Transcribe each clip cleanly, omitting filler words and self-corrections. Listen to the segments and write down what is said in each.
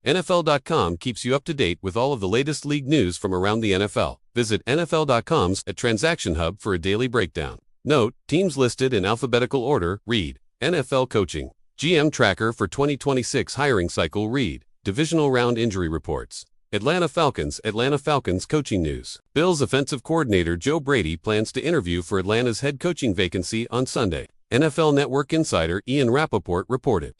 NFL.com keeps you up to date with all of the latest league news from around the NFL. Visit NFL.com's Transaction Hub for a daily breakdown. Note, teams listed in alphabetical order, read, NFL coaching, GM tracker for 2026 hiring cycle, read, divisional round injury reports. Atlanta Falcons coaching news. Bills offensive coordinator Joe Brady plans to interview for Atlanta's head coaching vacancy on Sunday. NFL Network insider Ian Rappaport reported.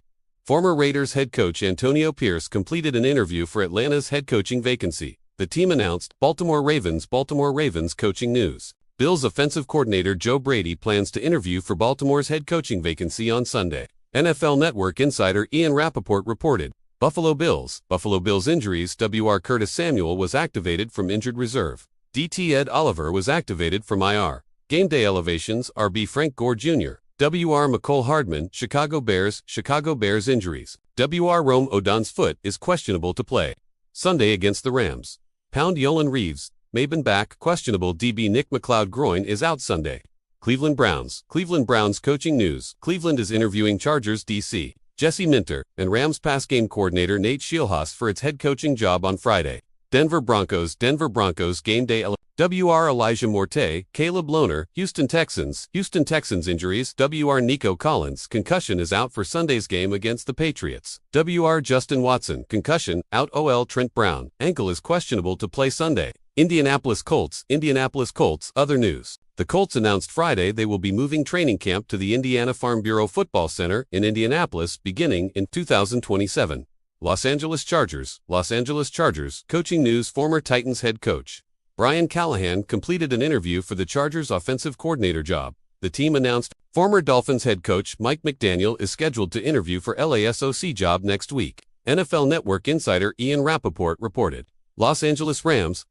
Former Raiders head coach Antonio Pierce completed an interview for Atlanta's head coaching vacancy. The team announced. Baltimore Ravens coaching news. Bills offensive coordinator Joe Brady plans to interview for Baltimore's head coaching vacancy on Sunday. NFL Network insider Ian Rappaport reported. Buffalo Bills injuries. WR Curtis Samuel was activated from injured reserve. DT Ed Oliver was activated from IR. Game day elevations. RB Frank Gore Jr. WR Mecole Hardman, Chicago Bears injuries. WR Rome Odon's foot is questionable to play Sunday against the Rams. Pound Yolan Reeves, Maben back, questionable. DB Nick McLeod groin is out Sunday. Cleveland Browns coaching news. Cleveland is interviewing Chargers DC Jesse Minter and Rams pass game coordinator Nate Scheelhaas for its head coaching job on Friday. Denver Broncos game day. WR Elijah Morte, Caleb Lohner, Houston Texans injuries. WR Nico Collins, concussion, is out for Sunday's game against the Patriots. WR Justin Watson, concussion, out. OL Trent Brown, ankle, is questionable to play Sunday. Indianapolis Colts other news. The Colts announced Friday they will be moving training camp to the Indiana Farm Bureau Football Center in Indianapolis beginning in 2027. Los Angeles Chargers coaching news. Former Titans head coach Brian Callahan completed an interview for the Chargers offensive coordinator job. The team announced. Former Dolphins head coach Mike McDaniel is scheduled to interview for LASOC job next week. NFL Network insider Ian Rappaport reported. Los Angeles Rams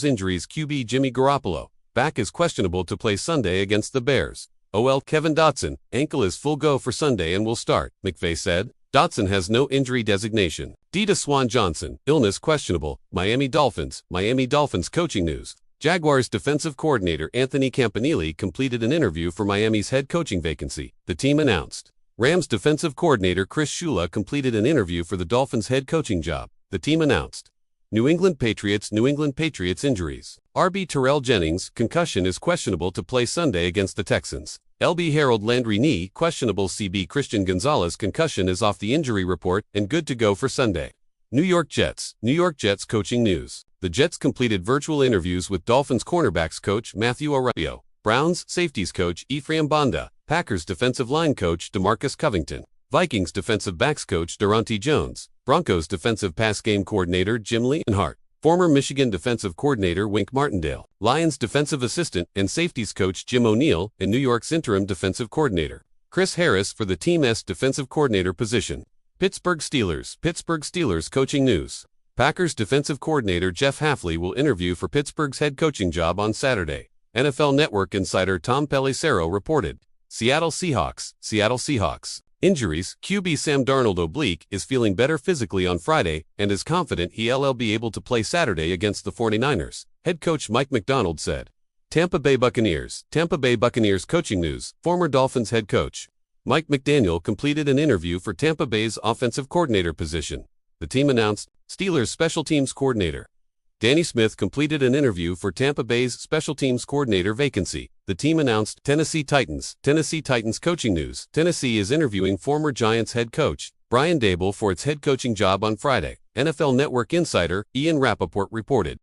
injuries. QB Jimmy Garoppolo, back, is questionable to play Sunday against the Bears. OL Kevin Dotson, ankle, is full go for Sunday and will start, McVay said. Dotson has no injury designation. Deshaun Johnson, illness questionable. Miami Dolphins coaching news. Jaguars defensive coordinator Anthony Campanile completed an interview for Miami's head coaching vacancy. The team announced. Rams defensive coordinator Chris Shula completed an interview for the Dolphins head coaching job. The team announced. New England Patriots injuries. RB Terrell Jennings, concussion, is questionable to play Sunday against the Texans. LB Harold Landry, knee, questionable. CB Christian Gonzalez, concussion, is off the injury report and good to go for Sunday. New York Jets coaching news. The Jets completed virtual interviews with Dolphins cornerbacks coach Matthew Arroyo, Browns safeties coach Ephraim Banda, Packers defensive line coach DeMarcus Covington, Vikings defensive backs coach Durante Jones, Broncos defensive pass game coordinator Jim Leonhardt, former Michigan defensive coordinator Wink Martindale, Lions defensive assistant and safeties coach Jim O'Neill, and New York's interim defensive coordinator Chris Harris for the team's defensive coordinator position. Pittsburgh Steelers coaching news. Packers defensive coordinator Jeff Hafley will interview for Pittsburgh's head coaching job on Saturday. NFL Network insider Tom Pelissero reported. Seattle Seahawks injuries. QB Sam Darnold oblique is feeling better physically on Friday and is confident he'll be able to play Saturday against the 49ers, head coach Mike Macdonald said. Tampa Bay Buccaneers coaching news. Former Dolphins head coach Mike McDaniel completed an interview for Tampa Bay's offensive coordinator position. The team announced. Steelers special teams coordinator Danny Smith completed an interview for Tampa Bay's special teams coordinator vacancy. The team announced. Tennessee Titans coaching news. Tennessee is interviewing former Giants head coach Brian Daboll for its head coaching job on Friday. NFL Network insider Ian Rappaport reported.